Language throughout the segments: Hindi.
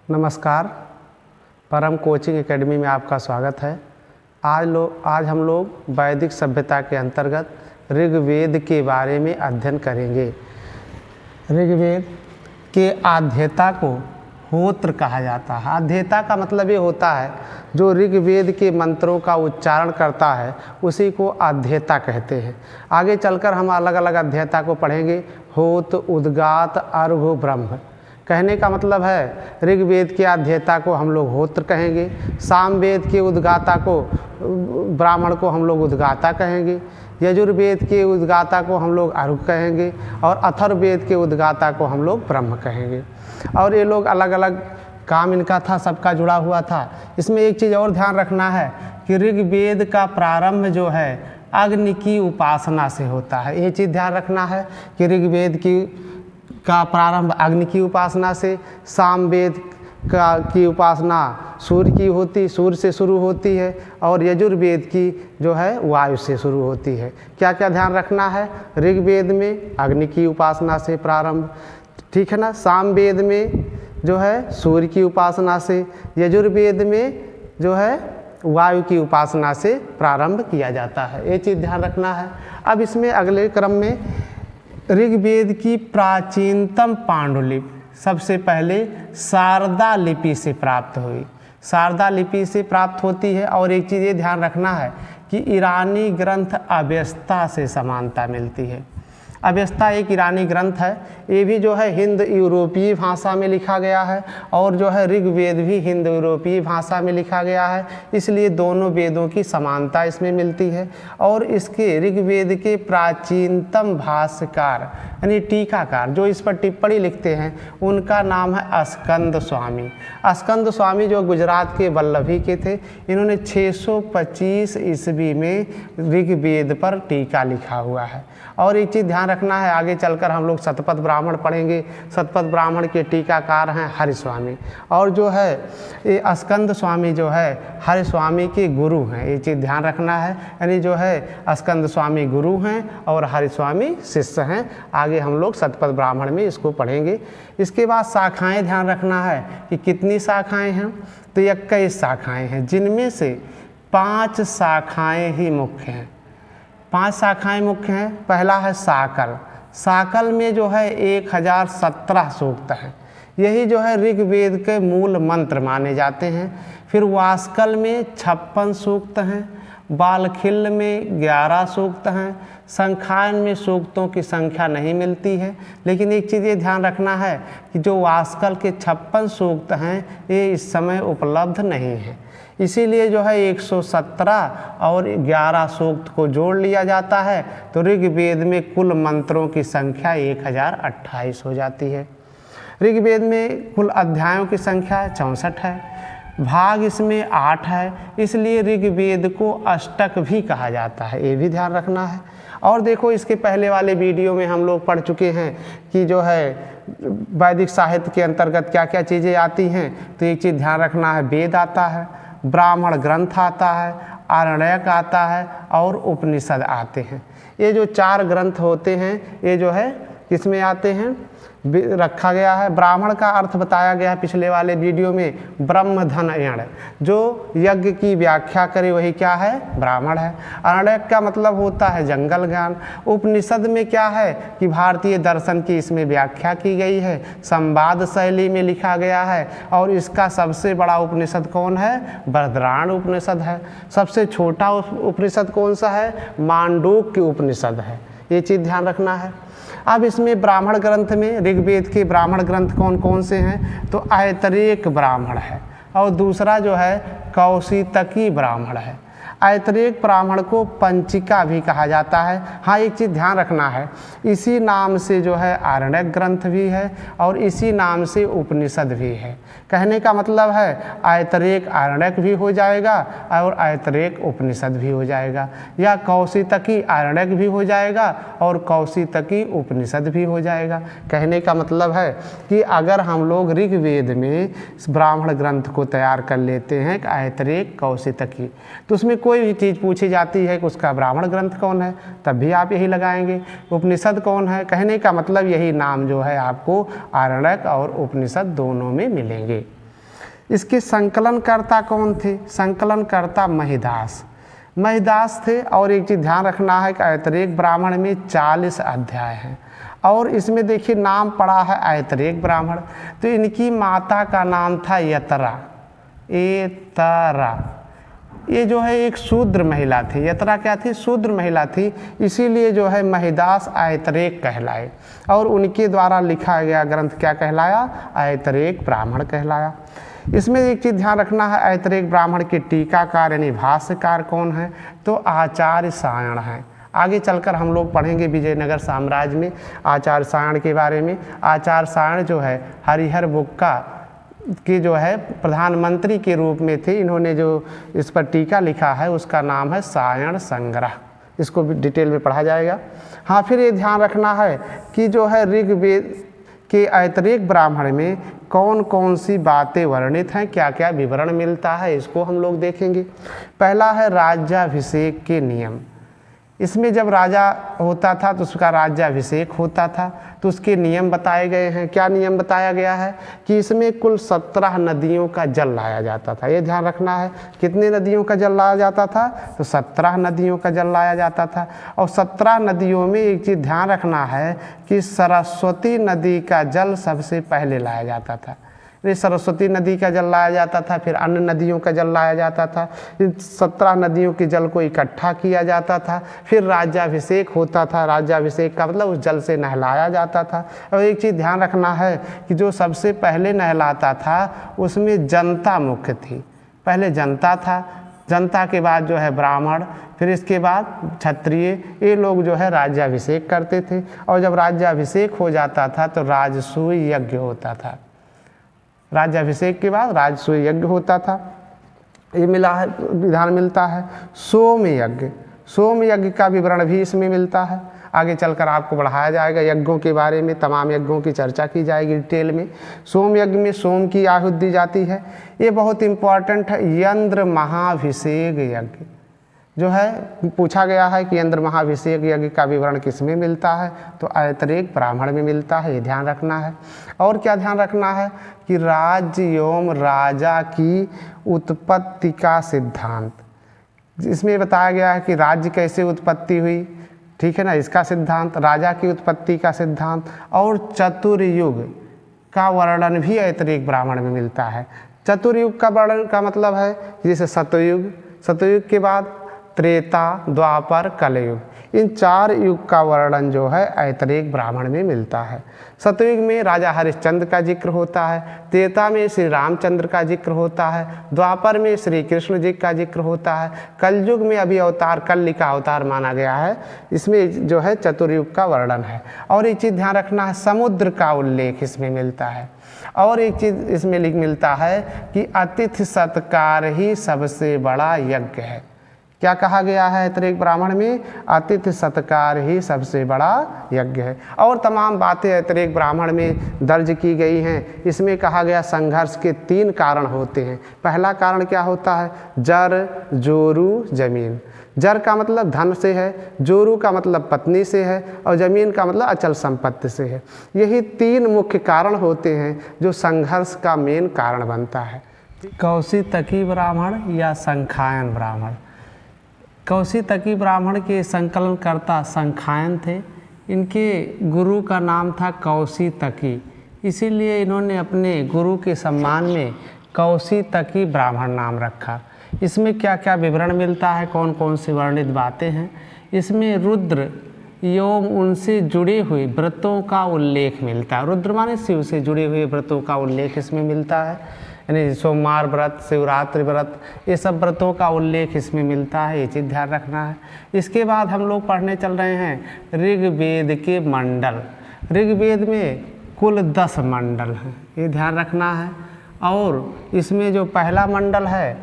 नमस्कार। परम कोचिंग एकेडमी में आपका स्वागत है। आज हम लोग वैदिक सभ्यता के अंतर्गत ऋग्वेद के बारे में अध्ययन करेंगे। ऋग्वेद के आद्यता को होत्र कहा जाता है। आद्यता का मतलब ये होता है जो ऋग्वेद के मंत्रों का उच्चारण करता है उसी को आद्यता कहते हैं। आगे चलकर हम अलग अलग आद्यता को पढ़ेंगे। होत, उद्गात, अर्घ, ब्रह्म। कहने का मतलब है ऋग्वेद के आद्यता को हम लोग होत्र कहेंगे, सामवेद के उद्गाता को ब्राह्मण को हम लोग उद्गाता कहेंगे, यजुर्वेद के उद्गाता को हम लोग अर्घ कहेंगे और अथर्ववेद के उद्गाता को हम लोग ब्रह्म कहेंगे। और ये लोग अलग अलग काम इनका था, सबका जुड़ा हुआ था। इसमें एक चीज़ और ध्यान रखना है कि ऋग्वेद का प्रारंभ जो है अग्नि की उपासना से होता है। ये चीज़ ध्यान रखना है कि ऋग्वेद का प्रारंभ अग्नि की उपासना से, सामवेद की उपासना सूर्य से शुरू होती है और यजुर्वेद की जो है वायु से शुरू होती है। क्या क्या ध्यान रखना है? ऋग्वेद में अग्नि की उपासना से प्रारंभ, ठीक है ना। सामवेद में जो है सूर्य की उपासना से, यजुर्वेद में जो है वायु की उपासना से प्रारंभ किया जाता है। ये चीज़ ध्यान रखना है। अब इसमें अगले क्रम में ऋग्वेद की प्राचीनतम पांडुलिपि सबसे पहले शारदा लिपि से प्राप्त हुई। शारदा लिपि से प्राप्त होती है। और एक चीज़ ये ध्यान रखना है कि ईरानी ग्रंथ अवेस्ता से समानता मिलती है। अवेस्ता एक ईरानी ग्रंथ है। ये भी जो है हिंद यूरोपीय भाषा में लिखा गया है और जो है ऋग्वेद भी हिंद यूरोपीय भाषा में लिखा गया है, इसलिए दोनों वेदों की समानता इसमें मिलती है। और इसके ऋग्वेद के प्राचीनतम भाष्यकार यानी टीकाकार जो इस पर टिप्पणी लिखते हैं उनका नाम है स्कंद स्वामी। स्कंद स्वामी जो गुजरात के वल्लभी के थे, इन्होंने 625 ईस्वी में ऋग्वेद पर टीका लिखा हुआ है। और एक चीज़ ध्यान रखना है, आगे चलकर हम लोग शतपथ ब्राह्मण पढ़ेंगे। शतपथ ब्राह्मण के टीकाकार हैं हरिस्वामी। और जो है ये स्कंद स्वामी जो है हरिस्वामी के गुरु हैं। ये चीज़ ध्यान रखना है, यानी जो है स्कंद स्वामी गुरु हैं और हरिस्वामी शिष्य हैं। आगे हम लोग शतपथ ब्राह्मण में इसको पढ़ेंगे। इसके बाद शाखाएँ ध्यान रखना है कि कितनी शाखाएँ हैं, तो 21 शाखाएँ हैं, जिनमें से 5 शाखाएँ ही मुख्य हैं। 5 शाखाएँ मुख्य हैं। पहला है साकल। साकल में जो है 1017 सूक्त हैं। यही जो है ऋग्वेद के मूल मंत्र माने जाते हैं। फिर वास्कल में 56 सूक्त हैं। बालखिल में 11 सूक्त हैं। संख्यायन में सूक्तों की संख्या नहीं मिलती है, लेकिन एक चीज़ ये ध्यान रखना है कि जो वास्कल के 56 सूक्त हैं ये इस समय उपलब्ध नहीं है, इसीलिए जो है 117 और 11 सूक्त को जोड़ लिया जाता है तो ऋग्वेद में कुल मंत्रों की संख्या 1028 हो जाती है। ऋग्वेद में कुल अध्यायों की संख्या 64 है। भाग इसमें 8 है, इसलिए ऋग्वेद को अष्टक भी कहा जाता है। ये भी ध्यान रखना है। और देखो, इसके पहले वाले वीडियो में हम लोग पढ़ चुके हैं कि जो है वैदिक साहित्य के अंतर्गत क्या क्या चीज़ें आती हैं। तो एक चीज़ ध्यान रखना है, वेद आता है, ब्राह्मण ग्रंथ आता है, आरण्यक आता है और उपनिषद आते हैं। ये जो 4 ग्रंथ होते हैं ये जो है किसमें आते हैं, रखा गया है। ब्राह्मण का अर्थ बताया गया है पिछले वाले वीडियो में, ब्रह्मधनयण। जो यज्ञ की व्याख्या करे वही क्या है, ब्राह्मण है। आरण्यक का मतलब होता है जंगल ज्ञान। उपनिषद में क्या है कि भारतीय दर्शन की इसमें व्याख्या की गई है, संवाद शैली में लिखा गया है। और इसका सबसे बड़ा उपनिषद कौन है, बृहदारण्यक उपनिषद है। सबसे छोटा उपनिषद कौन सा है, मांडूक्य उपनिषद है। ये चीज़ ध्यान रखना है। अब इसमें ब्राह्मण ग्रंथ में ऋग्वेद के ब्राह्मण ग्रंथ कौन कौन से हैं, तो ऐतरेय ब्राह्मण है और दूसरा जो है कौशितकी ब्राह्मण है। ऐतरेय ब्राह्मण को पंचिका भी कहा जाता है। हाँ, एक चीज़ ध्यान रखना है, इसी नाम से जो है आरण्यक ग्रंथ भी है और इसी नाम से उपनिषद भी है। कहने का मतलब है ऐतरेय आरण्यक भी हो जाएगा और ऐतरेय उपनिषद भी हो जाएगा, या कौशितकी आरण्यक भी हो जाएगा और कौशितकी उपनिषद भी हो जाएगा। कहने का मतलब है कि अगर हम लोग ऋग्वेद में ब्राह्मण ग्रंथ को तैयार कर लेते हैं ऐतरेय कौशितकी, तो उसमें कोई भी चीज़ पूछी जाती है कि उसका ब्राह्मण ग्रंथ कौन है, तब भी आप यही लगाएंगे। उपनिषद कौन है, कहने का मतलब यही नाम जो है आपको आरण्यक और उपनिषद दोनों में मिलेंगे। इसके संकलनकर्ता कौन थे? संकलनकर्ता महिदास। महिदास थे। और एक चीज़ ध्यान रखना है कि ऐतरेय ब्राह्मण में 40 अध्याय हैं और इसमें देखिए नाम पड़ा है ऐतरेय ब्राह्मण। तो इनकी माता का नाम था यतरा। ये जो है एक शूद्र महिला थी। यतरा क्या थी? शूद्र महिला थी। इसीलिए जो है महिदास ऐतरेय कहलाए और उनके द्वारा लिखा गया ग्रंथ क्या कहलाया? ऐतरेय ब्राह्मण कहलाया। इसमें एक चीज़ ध्यान रखना है, ऐतरेय ब्राह्मण के टीकाकार यानी भाष्यकार कौन है? तो आचार्य सायण हैं। आगे चलकर हम लोग पढ़ेंगे विजयनगर साम्राज्य में आचार्य सायण के बारे में। आचार्य सायण जो है हरिहर बुक्का के जो है प्रधानमंत्री के रूप में थे। इन्होंने जो इस पर टीका लिखा है उसका नाम है सायण संग्रह। इसको भी डिटेल में पढ़ा जाएगा। हाँ, फिर ये ध्यान रखना है कि जो है ऋग्वेद के ऐतरेय ब्राह्मण में कौन कौन सी बातें वर्णित हैं, क्या क्या विवरण मिलता है, इसको हम लोग देखेंगे। पहला है राज्याभिषेक के नियम। इसमें जब राजा होता था तो उसका राज्याभिषेक होता था तो उसके नियम बताए गए हैं। क्या नियम बताया गया है? कि इसमें कुल 17 नदियों का जल लाया जाता था। ये ध्यान रखना है। कितने नदियों का जल लाया जाता था? तो 17 नदियों का जल लाया जाता था। और 17 नदियों में एक चीज़ ध्यान रखना है कि सरस्वती नदी का जल सबसे पहले लाया जाता था। सरस्वती नदी का जल लाया जाता था, फिर अन्य नदियों का जल लाया जाता था। इन 17 नदियों के जल को इकट्ठा किया जाता था, फिर राज्याभिषेक होता था। राज्याभिषेक का मतलब उस जल से नहलाया जाता था। और एक चीज़ ध्यान रखना है कि जो सबसे पहले नहलाता था उसमें जनता मुख्य थी। पहले जनता था, जनता के बाद जो है ब्राह्मण, फिर इसके बाद क्षत्रिय, ये लोग जो है राज्याभिषेक करते थे। और जब राज्याभिषेक हो जाता था तो राजसूय यज्ञ होता था। राज्याभिषेक के बाद राजसूय यज्ञ होता था। ये मिला है, विधान मिलता है। सोम यज्ञ, सोम यज्ञ का विवरण भी इसमें मिलता है। आगे चलकर आपको बढ़ाया जाएगा यज्ञों के बारे में, तमाम यज्ञों की चर्चा की जाएगी डिटेल में। सोम यज्ञ में सोम की आहुति दी जाती है। ये बहुत इम्पॉर्टेंट है। यंत्र महाभिषेक यज्ञ जो है पूछा गया है कि यंत्र महाभिषेक यज्ञ का विवरण किस में मिलता है? तो ऐतरेय ब्राह्मण में मिलता है। ये ध्यान रखना है। और क्या ध्यान रखना है कि राज्य एवं राजा की उत्पत्ति का सिद्धांत, इसमें बताया गया है कि राज्य कैसे उत्पत्ति हुई, ठीक है ना, इसका सिद्धांत, राजा की उत्पत्ति का सिद्धांत और चतुर्युग का वर्णन भी ऐतरेय ब्राह्मण में मिलता है। चतुर्युग का वर्णन का मतलब है जैसे सतयुग, सतयुग के बाद त्रेता, द्वापर, कलयुग, इन 4 युग का वर्णन जो है ऐतरेय ब्राह्मण में मिलता है। सतयुग में राजा हरिश्चंद्र का जिक्र होता है, त्रेता में श्री रामचंद्र का जिक्र होता है, द्वापर में श्री कृष्ण जी का जिक्र होता है, कलयुग में अभी अवतार कल्कि का अवतार माना गया है, इसमें जो है चतुर्युग का वर्णन है। और एक चीज़ ध्यान रखना है, समुद्र का उल्लेख इसमें मिलता है। और एक चीज़ इसमें मिलता है कि अतिथि सत्कार ही सबसे बड़ा यज्ञ है। क्या कहा गया है ऐतरेय ब्राह्मण में? अतिथि सत्कार ही सबसे बड़ा यज्ञ है। और तमाम बातें ऐतरेय ब्राह्मण में दर्ज की गई हैं। इसमें कहा गया संघर्ष के 3 कारण होते हैं। पहला कारण क्या होता है? जर, जोरू, जमीन। जर का मतलब धन से है, जोरू का मतलब पत्नी से है और जमीन का मतलब अचल संपत्ति से है। यही 3 मुख्य कारण होते हैं जो संघर्ष का मेन कारण बनता है। कौशितकी ब्राह्मण या संखायन ब्राह्मण। कौशितकी ब्राह्मण के संकलनकर्ता संखायन थे। इनके गुरु का नाम था कौशितकी, इसीलिए इन्होंने अपने गुरु के सम्मान में कौशितकी ब्राह्मण नाम रखा। इसमें क्या क्या विवरण मिलता है, कौन कौन सी वर्णित बातें हैं? इसमें रुद्र एवं उनसे जुड़े हुए व्रतों का उल्लेख मिलता है। रुद्र माने शिव से जुड़े हुए व्रतों का उल्लेख इसमें मिलता है, यानी सोमवार व्रत, शिवरात्रि व्रत, ये सब व्रतों का उल्लेख इसमें मिलता है। ये चीज़ ध्यान रखना है। इसके बाद हम लोग पढ़ने चल रहे हैं ऋग्वेद के मंडल। ऋग्वेद में कुल 10 मंडल हैं, ये ध्यान रखना है। और इसमें जो पहला मंडल है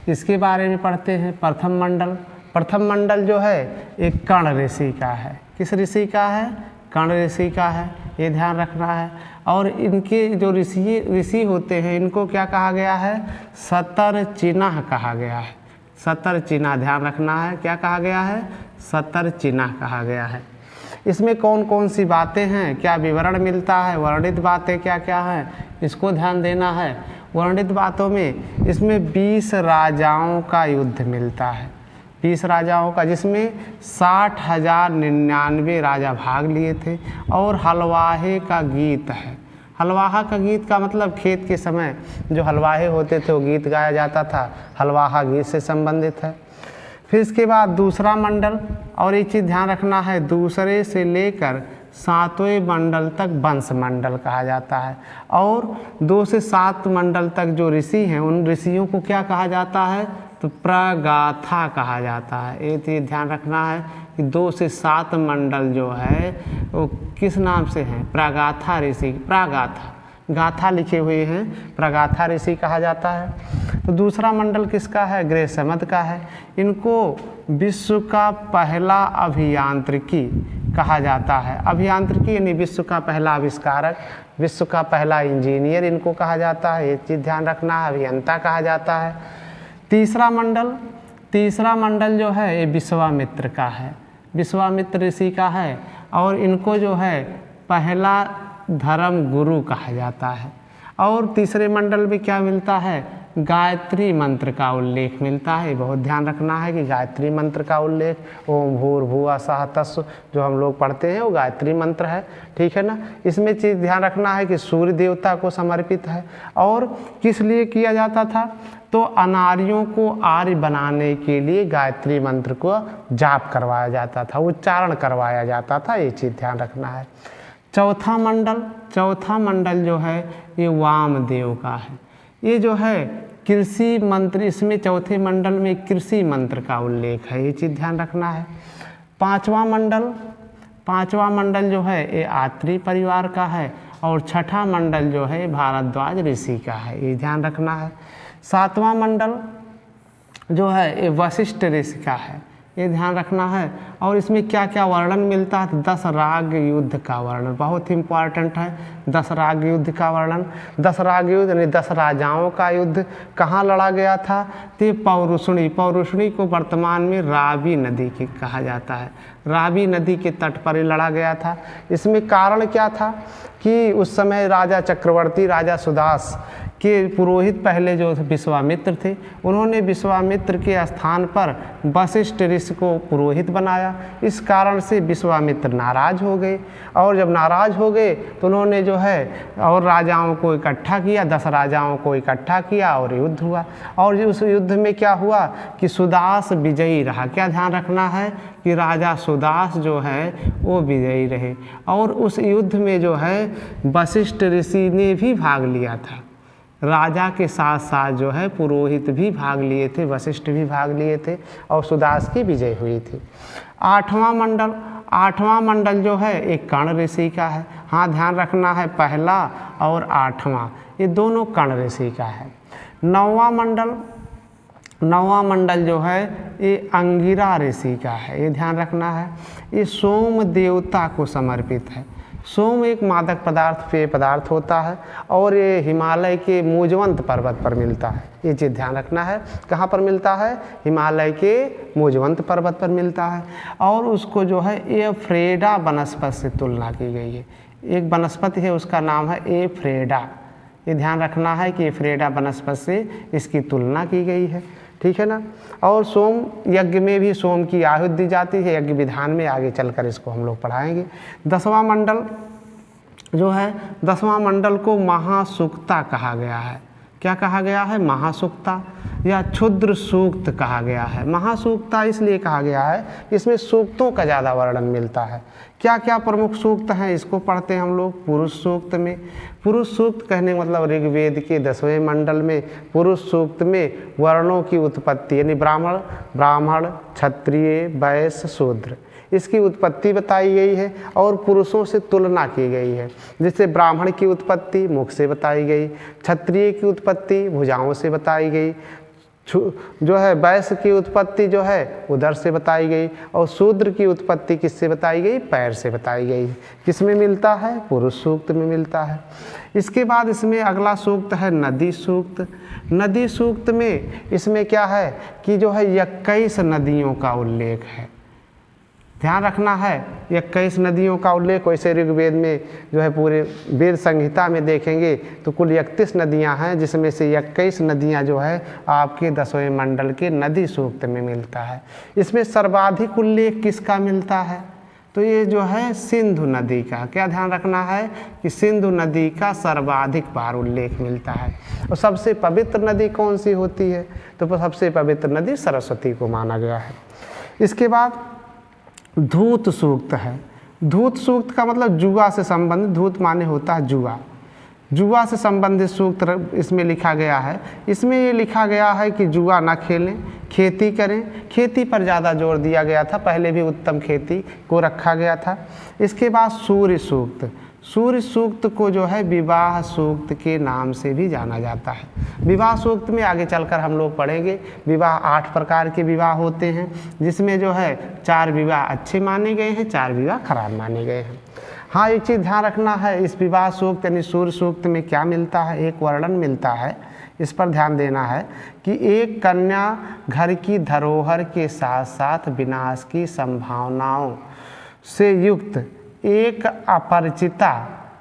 इसके बारे में पढ़ते हैं। प्रथम मंडल, प्रथम मंडल जो है एक कर्ण ऋषि का है। किस ऋषि का है? कर्ण ऋषि का है, ये ध्यान रखना है। और इनके जो ऋषि होते हैं इनको क्या कहा गया है? शतरचिन्ह कहा गया है। शतरचिन्ह ध्यान रखना है। क्या कहा गया है? शतरचिन्ह कहा गया है। इसमें कौन कौन सी बातें हैं, क्या विवरण मिलता है, वर्णित बातें क्या क्या हैं, इसको ध्यान देना है। वर्णित बातों में इसमें 20 राजाओं का युद्ध मिलता है, 20 राजाओं का, जिसमें 60,099 राजा भाग लिए थे। और हलवाहे का गीत है। हलवाहा का गीत का मतलब खेत के समय जो हलवाहे होते थे वो गीत गाया जाता था, हलवाहा गीत से संबंधित है। फिर इसके बाद दूसरा मंडल, और एक चीज़ ध्यान रखना है, दूसरे से लेकर 7वें मंडल तक वंश मंडल कहा जाता है। और 2 से 7 मंडल तक जो ऋषि हैं उन ऋषियों को क्या कहा जाता है, तो प्रगाथा कहा जाता है। ये चीज़ ध्यान रखना है कि 2 से 7 मंडल जो है वो किस नाम से हैं, प्रगाथा ऋषि, प्रागाथा गाथा लिखे हुए हैं, प्रगाथा ऋषि कहा जाता है। तो दूसरा मंडल किसका है, गृहसमद का है। इनको विश्व का पहला अभियांत्रिकी कहा जाता है। अभियांत्रिकी यानी विश्व का पहला आविष्कारक, विश्व का पहला इंजीनियर इनको कहा जाता है। ये चीज़ ध्यान रखना है, अभियंता कहा जाता है। तीसरा मंडल जो है ये विश्वामित्र का है, विश्वामित्र ऋषि का है। और इनको जो है पहला धर्म गुरु कहा जाता है। और तीसरे मंडल में क्या मिलता है, गायत्री मंत्र का उल्लेख मिलता है। बहुत ध्यान रखना है कि गायत्री मंत्र का उल्लेख ओम भूर्भुवः स्वः तस्सु जो हम लोग पढ़ते हैं वो गायत्री मंत्र है, ठीक है ना। इसमें चीज़ ध्यान रखना है कि सूर्य देवता को समर्पित है। और किस लिए किया जाता था, तो अनार्यों को आर्य बनाने के लिए गायत्री मंत्र को जाप करवाया जाता था, उच्चारण करवाया जाता था। ये चीज़ ध्यान रखना है। चौथा मंडल जो है ये वामदेव का है। ये जो है कृषि मंत्र, इसमें चौथे मंडल में कृषि मंत्र का उल्लेख है, ये चीज़ ध्यान रखना है। पांचवा मंडल जो है ये आत्री परिवार का है। और छठा मंडल जो है भारद्वाज ऋषि का है, ये ध्यान रखना है। सातवां मंडल जो है ये वशिष्ठ ऋषि का है, ये ध्यान रखना है। और इसमें क्या क्या वर्णन मिलता है, 10 राग युद्ध का वर्णन बहुत इम्पॉर्टेंट है। 10 राग युद्ध का वर्णन, 10 राग युद्ध यानी 10 राजाओं का युद्ध कहाँ लड़ा गया था, तो पौरुषणी को वर्तमान में रावी नदी की कहा जाता है, रावी नदी के तट पर ही लड़ा गया था। इसमें कारण क्या था कि उस समय राजा चक्रवर्ती, राजा सुदास के पुरोहित पहले जो विश्वामित्र थे, उन्होंने विश्वामित्र के स्थान पर वशिष्ठ ऋषि को पुरोहित बनाया। इस कारण से विश्वामित्र नाराज हो गए। और जब नाराज हो गए तो उन्होंने जो है और राजाओं को इकट्ठा किया, 10 राजाओं को इकट्ठा किया और युद्ध हुआ। और उस युद्ध में क्या हुआ कि सुदास विजयी रहा। क्या ध्यान रखना है कि राजा सुदास जो है वो विजयी रहे। और उस युद्ध में जो है वशिष्ठ ऋषि ने भी भाग लिया था, राजा के साथ साथ जो है पुरोहित भी भाग लिए थे, वशिष्ठ भी भाग लिए थे और सुदास की विजय हुई थी। आठवां मंडल जो है एक कर्ण ऋषि का है। हाँ, ध्यान रखना है, पहला और 8वां ये दोनों कर्ण ऋषि का है। 9वां मंडल जो है ये अंगिरा ऋषि का है, ये ध्यान रखना है। ये सोम देवता को समर्पित है। सोम एक मादक पदार्थ, पेय पदार्थ होता है और ये हिमालय के मूजवंत पर्वत पर मिलता है। ये चीज़ ध्यान रखना है, कहाँ पर मिलता है, हिमालय के मूजवंत पर्वत पर मिलता है। और उसको जो है एफ्रेडा वनस्पति से तुलना की गई है। एक वनस्पति है उसका नाम है एफ्रेडा, ये ध्यान रखना है कि एफ्रेडा वनस्पति से इसकी तुलना की गई है, ठीक है ना। और सोम यज्ञ में भी सोम की आहुति दी जाती है, यज्ञ विधान में आगे चलकर इसको हम लोग पढ़ाएंगे। 10वां मंडल जो है, 10वां मंडल को महासूक्ता कहा गया है। क्या कहा गया है, महासूक्ता या क्षुद्र सूक्त कहा गया है। महासूक्ता इसलिए कहा गया है, इसमें सूक्तों का ज़्यादा वर्णन मिलता है। क्या क्या प्रमुख सूक्त हैं इसको पढ़ते हैं हम लोग। पुरुष सूक्त में, पुरुष सूक्त कहने का मतलब ऋग्वेद के 10वें मंडल में पुरुष सूक्त में वर्णों की उत्पत्ति यानी ब्राह्मण, क्षत्रिय, वैश्य, शूद्र, इसकी उत्पत्ति बताई गई है और पुरुषों से तुलना की गई है। जैसे ब्राह्मण की उत्पत्ति मुख से बताई गई, क्षत्रिय की उत्पत्ति भुजाओं से बताई गई, जो है वैश्य की उत्पत्ति जो है उदर से बताई गई और शूद्र की उत्पत्ति किससे बताई गई, पैर से बताई गई। किसमें मिलता है, पुरुष सूक्त में मिलता है। इसके बाद इसमें अगला सूक्त है नदी सूक्त। नदी सूक्त में इसमें क्या है कि जो है 21 नदियों का उल्लेख है। ध्यान रखना है 21 नदियों का उल्लेख, वैसे ऋग्वेद में जो है पूरे वेद संहिता में देखेंगे तो कुल 31 नदियां हैं, जिसमें से 21 नदियां जो है आपके 10वें मंडल के नदी सूक्त में मिलता है। इसमें सर्वाधिक उल्लेख किसका मिलता है? तो ये जो है सिंधु नदी का। क्या ध्यान रखना है कि सिंधु नदी का सर्वाधिक बार उल्लेख मिलता है। और सबसे पवित्र नदी कौन सी होती है? तो सबसे पवित्र नदी सरस्वती को माना गया है। इसके बाद धूत सूक्त है। धूत सूक्त का मतलब जुआ से संबंधित, धूत माने होता है जुआ, जुआ से संबंधित सूक्त इसमें लिखा गया है। इसमें ये लिखा गया है कि जुआ ना खेलें, खेती करें। खेती पर ज़्यादा जोर दिया गया था, पहले भी उत्तम खेती को रखा गया था। इसके बाद सूर्य सूक्त। सूर्य सूक्त को जो है विवाह सूक्त के नाम से भी जाना जाता है। विवाह सूक्त में आगे चलकर हम लोग पढ़ेंगे। विवाह 8 प्रकार के विवाह होते हैं, जिसमें जो है 4 विवाह अच्छे माने गए हैं, 4 विवाह खराब माने गए हैं। हाँ, एक चीज़ ध्यान रखना है, इस विवाह सूक्त यानी सूर्य सूक्त में क्या मिलता है? एक वर्णन मिलता है, इस पर ध्यान देना है कि एक कन्या घर की धरोहर के साथ साथ विनाश की संभावनाओं से युक्त एक अपरिचिता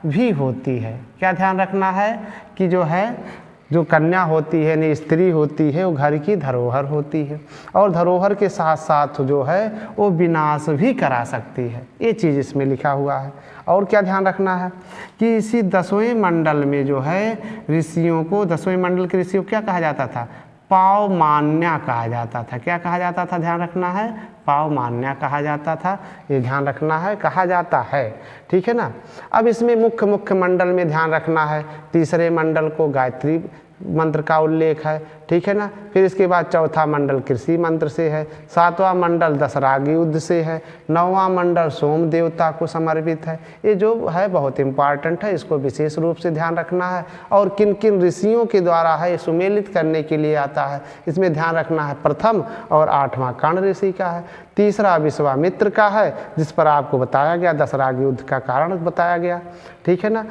भी होती है। क्या ध्यान रखना है कि जो कन्या होती है यानी स्त्री होती है वो घर की धरोहर होती है, और धरोहर के साथ साथ जो है वो विनाश भी करा सकती है। ये चीज़ इसमें लिखा हुआ है। और क्या ध्यान रखना है कि इसी 10वें मंडल में जो है ऋषियों को, 10वें मंडल के ऋषियों को क्या कहा जाता था? पावमान्या कहा जाता था। क्या कहा जाता था? ध्यान रखना है, पावमान्या कहा जाता था। ये ध्यान रखना है, कहा जाता है, ठीक है ना। अब इसमें मुख्य मंडल में ध्यान रखना है, तीसरे मंडल को गायत्री मंत्र का उल्लेख है, ठीक है ना। फिर इसके बाद चौथा मंडल कृषि मंत्र से है, 7वां मंडल दशराग युद्ध से है, 9वां मंडल सोम देवता को समर्पित है। ये जो है बहुत इम्पॉर्टेंट है, इसको विशेष रूप से ध्यान रखना है। और किन किन ऋषियों के द्वारा है सुमेलित करने के लिए आता है, इसमें ध्यान रखना है। प्रथम और 8वां कर्ण ऋषि का है, तीसरा विश्वामित्र का है, जिस पर आपको बताया गया दशराग युद्ध का कारण बताया गया, ठीक है ना।